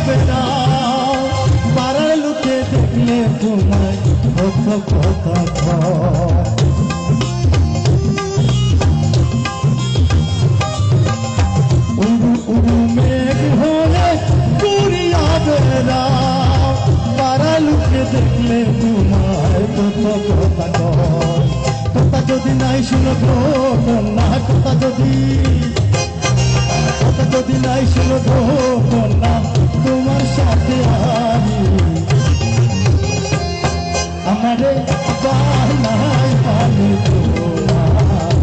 বেড়াও পাড়ার লোকে দেখলে তোমায় কত কথা কয় উড়ু উড়ু মেঘ হয়ে ঘুরিয়া বেড়াও পাড়ার লোকে দেখলে তোমায় কত কথা কয় কথা যদি নাই শুনো গো কন্যা কথা যদি নাই শুনো গো কন্যা তোমার সাথে আমি আমারে বানাই পানি তোমার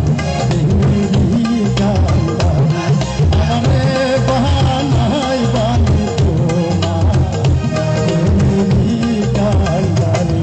আমারে বানাই বানি তোমার কান্দারি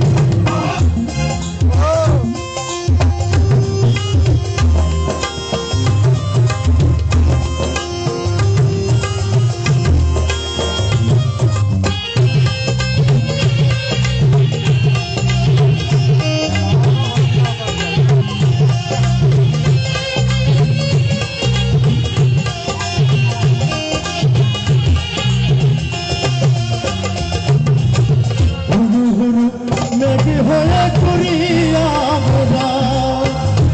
মেঘে হয়ে ঘুরিয়া বেড়াও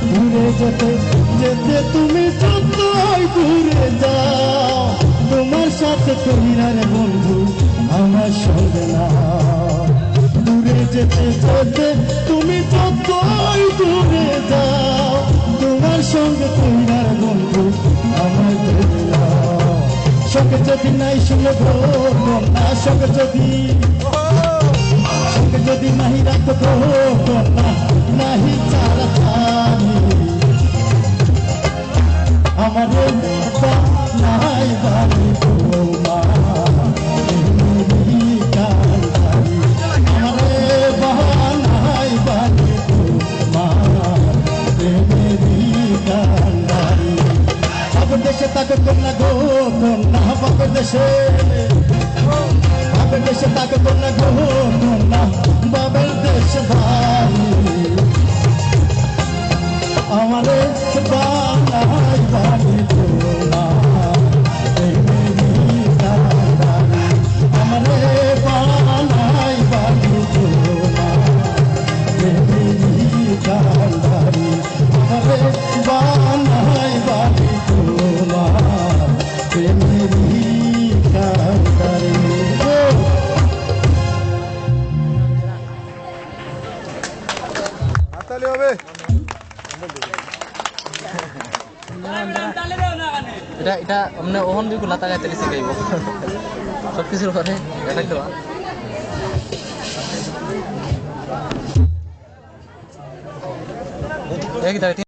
দূরে যেতে যেতে তুমি যতই দূরে যাও তোমার সাথে কহিনার বন্ধু আমার সঙ্গে না দূরে যেতে যেতে তুমি যতই দূরে যাও তোমার সঙ্গে কহিনার বন্ধু আমার সঙ্গে যদি নাই শুনে গো না সঙ্গে যদি নাহি রাখো কন্যা নাহি চারা ছানি আমাদের নাই বানি নাই বানি বাপের দেশে তাকে কন্যা গো কন্যা বাপের দেশে তাকে কন্যা গো কন্যা বাবার দেশ ভাই আমারে বানাই বানি তোমার আমারে বানাই বানি তোমার কান্দারি আমারে বানাই বানি তোমার কান্দারি হবে এটা মানে ওহন দিকে লাতা গাইতে শিখাইব সব কিছুর পরে এটাই দেওয়া